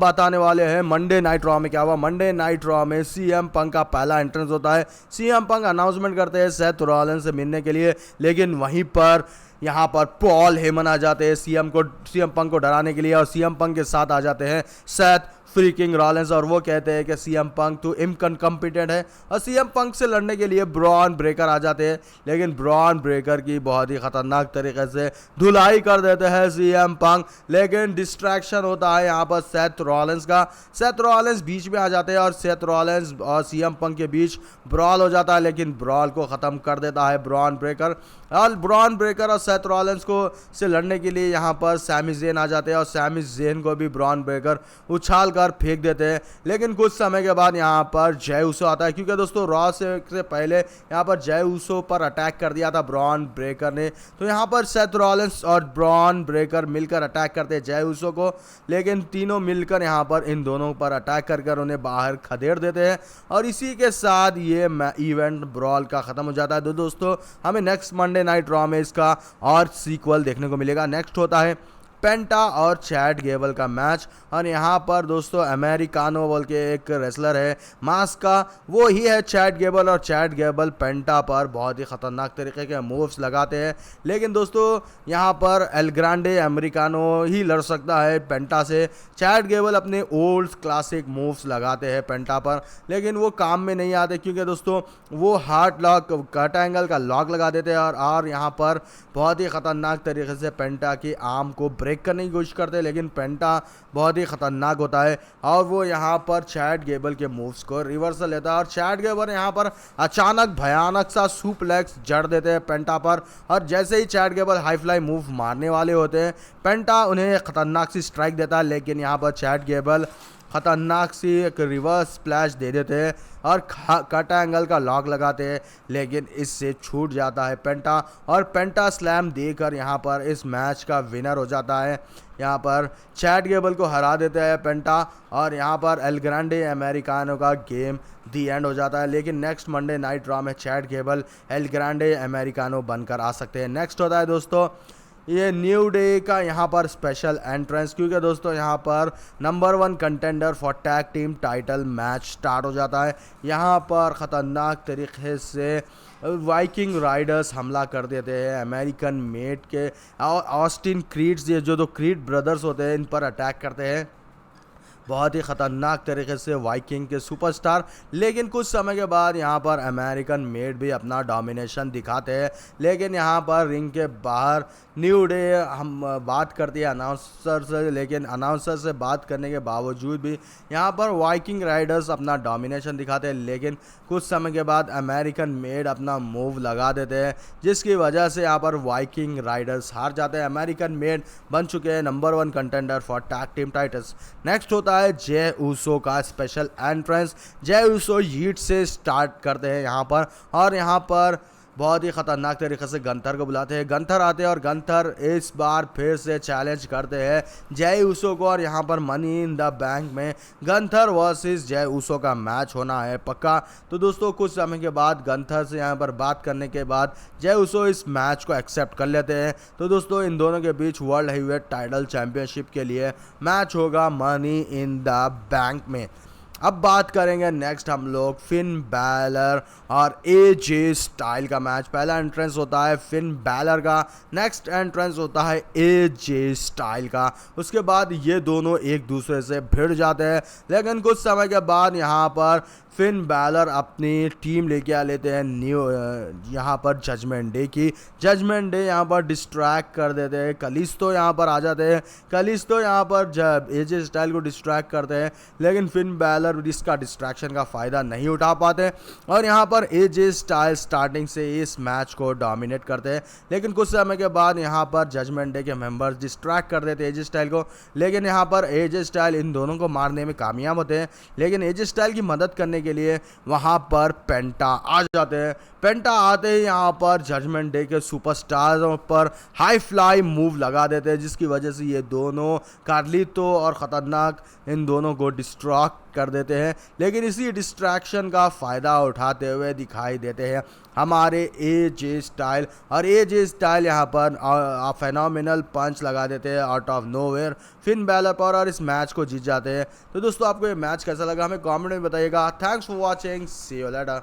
बताने वाले हैं मंडे नाइट रॉ में क्या हुआ। मंडे नाइट रॉ में सीएम पंक का पहला एंट्रेंस होता है। सीएम पंक अनाउंसमेंट करते हैं सेथ रॉलिन्स से मिलने के लिए, लेकिन वहीं पर यहाँ पर पॉल हेमन आ जाते हैं सीएम पंक को डराने के लिए, और सीएम पंक के साथ आ जाते हैं सेथ फ्रीकिंग रॉलिन्स, और वो कहते हैं कि सीएम पंक तो इनकम्पिटेंट है, और सीएम पंक से लड़ने के लिए ब्रॉन ब्रेकर आ जाते हैं। लेकिन ब्रॉन ब्रेकर की बहुत ही खतरनाक तरीके से धुलाई कर देते हैं सीएम पंक, लेकिन डिस्ट्रैक्शन होता है यहाँ पर सेथ रॉलिन्स का। सेथ रॉलिन्स बीच में आ जाते हैं और सेथ रॉलिन्स और सीएम पंक के बीच ब्रॉल हो जाता है, लेकिन ब्रॉल को ख़त्म कर देता है ब्रॉन ब्रेकर। और ब्रॉन ब्रेकर और सेथ रॉलिन्स को से लड़ने के लिए यहाँ पर सैमी ज़ेन आ जाते हैं, और सैमी ज़ेन को भी ब्रॉन ब्रेकर उछाल कर फेंक देते हैं। लेकिन कुछ समय के बाद यहाँ पर जय उसो आता है, क्योंकि दोस्तों रॉ से पहले यहाँ पर जय उसो पर अटैक कर दिया था ब्रॉन ब्रेकर ने। तो यहाँ पर सेथ रॉलिन्स और ब्रॉन ब्रेकर मिलकर अटैक करते हैं जय उसो को, लेकिन तीनों मिलकर यहाँ पर इन दोनों पर अटैक कर उन्हें बाहर खदेड़ देते हैं, और इसी के साथ ये इवेंट ब्रॉल का ख़त्म हो जाता है। तो दोस्तों हमें नेक्स्ट मंडे नाइट रॉ में इसका और सीक्वल देखने को मिलेगा। नेक्स्ट होता है पेंटा और चैट गेबल का मैच, और यहाँ पर दोस्तों अमेरिकानो बोल के एक रेसलर है मास का, वो ही है चैट गेबल, और चैट गेबल पेंटा पर बहुत ही ख़तरनाक तरीके के मूव्स लगाते हैं। लेकिन दोस्तों यहाँ पर एल ग्रांडे अमेरिकानो ही लड़ सकता है पेंटा से। चैट गेबल अपने ओल्ड क्लासिक मूव्स लगाते हैं पेंटा पर, लेकिन वो काम में नहीं आते, क्योंकि दोस्तों वो हार्ड लॉक कट एंगल का लॉक लगा देते हैं, और यहाँ पर बहुत ही ख़तरनाक तरीके से पेंटा की आर्म को ब्रेक करने की कोशिश करते हैं। लेकिन पेंटा बहुत ही ख़तरनाक होता है, और वो यहाँ पर चैट गेबल के मूव्स को रिवर्सल लेता है, और चैट गेबल यहाँ पर अचानक भयानक सा सुप्लेक्स जड़ देते हैं पेंटा पर, और जैसे ही चैट गेबल हाई फ्लाई मूव मारने वाले होते हैं पेंटा उन्हें ख़तरनाक सी स्ट्राइक देता है, लेकिन यहाँ पर चैट गेबल ख़तरनाक सी एक रिवर्स स्प्लैश दे देते हैं और कट एंगल का लॉक लगाते हैं, लेकिन इससे छूट जाता है पेंटा, और पेंटा स्लैम देकर यहाँ पर इस मैच का विनर हो जाता है। यहाँ पर चैट गेबल को हरा देता है पेंटा, और यहाँ पर एल ग्रांडे अमेरिकानो का गेम दी एंड हो जाता है। लेकिन नेक्स्ट मंडे नाइट रॉ में Chad Gable L Grande americano बनकर आ सकते हैं। नेक्स्ट होता है दोस्तों ये न्यू डे का यहाँ पर स्पेशल एंट्रेंस, क्योंकि दोस्तों यहाँ पर number 1 contender for tag team title match start हो जाता है। यहाँ पर ख़तरनाक तरीके से वाइकिंग राइडर्स हमला कर देते हैं अमेरिकन मेड के, और ऑस्टिन क्रीड्स ये जो 2 क्रीड ब्रदर्स होते हैं इन पर अटैक करते हैं बहुत ही ख़तरनाक तरीके से वाइकिंग के सुपरस्टार। लेकिन कुछ समय के बाद यहाँ पर अमेरिकन मेड भी अपना डोमिनेशन दिखाते हैं, लेकिन यहाँ पर रिंग के बाहर न्यू डे हम बात करती है अनाउंसर से, लेकिन अनाउंसर से बात करने के बावजूद भी यहाँ पर वाइकिंग राइडर्स अपना डोमिनेशन दिखाते हैं। लेकिन कुछ समय के बाद अमेरिकन मेड अपना मूव लगा देते हैं, जिसकी वजह से यहाँ पर वाइकिंग राइडर्स हार जाते हैं। अमेरिकन मेड बन चुके हैं number 1 contender for tag team titles. Next होता है जय उसो का स्पेशल एंट्रेंस। जय उसो हीट से स्टार्ट करते हैं यहाँ पर, और यहाँ पर बहुत ही ख़तरनाक तरीके से गंथर को बुलाते हैं। गंथर आते हैं और गंथर इस बार फिर से चैलेंज करते हैं जय उसो को, और यहाँ पर मनी इन द बैंक में गंथर वर्सेस जय उसो का मैच होना है पक्का। तो दोस्तों कुछ समय के बाद गंथर से यहाँ पर बात करने के बाद जय उसो इस मैच को एक्सेप्ट कर लेते हैं। तो दोस्तों इन दोनों के बीच वर्ल्ड हेवीवेट टाइटल चैंपियनशिप के लिए मैच होगा मनी इन द बैंक में। अब बात करेंगे नेक्स्ट हम लोग फिन बैलर और एजे स्टाइल का मैच। पहला एंट्रेंस होता है फिन बैलर का, नेक्स्ट एंट्रेंस होता है एजे स्टाइल का। उसके बाद ये दोनों एक दूसरे से भिड़ जाते हैं, लेकिन कुछ समय के बाद यहाँ पर फिन बैलर अपनी टीम लेके आ लेते हैं यहाँ पर जजमेंट डे की। जजमेंट डे यहाँ पर डिस्ट्रैक्ट कर देते हैं, कलिस्टो यहाँ पर आ जाते हैं। कलिस्टो यहाँ पर जब एजे स्टाइल को डिस्ट्रैक्ट करते हैं, लेकिन फिन बैलर इसका डिस्ट्रैक्शन का फ़ायदा नहीं उठा पाते, और यहाँ पर एजे स्टाइल स्टार्टिंग से इस मैच को डोमिनेट करते हैं। लेकिन कुछ समय के बाद यहाँ पर जजमेंट डे के मेंबर्स डिस्ट्रैक्ट कर देते हैं एजे स्टाइल को, लेकिन यहाँ पर एजे स्टाइल इन दोनों को मारने में कामयाब होते हैं। लेकिन एजे स्टाइल की मदद करने के लिए वहां पर पेंटा आ जाते हैं। पेंटा आते ही यहाँ पर जजमेंट डे के सुपरस्टारों पर हाई फ्लाई मूव लगा देते हैं, जिसकी वजह से ये दोनों कार्लितो और ख़तरनाक इन दोनों को डिस्ट्रॉय कर देते देते हैं, लेकिन इसी डिस्ट्रैक्शन का फ़ायदा उठाते हुए दिखाई देते हैं हमारे एजे स्टाइल। और एजे स्टाइल यहाँ पर फेनोमिनल पंच लगा देते हैं out of nowhere Finn Balor पर और इस मैच को जीत जाते हैं। तो दोस्तों आपको ये मैच कैसा लगा हमें कमेंट में बताइएगा। Thanks for watching, see you letter.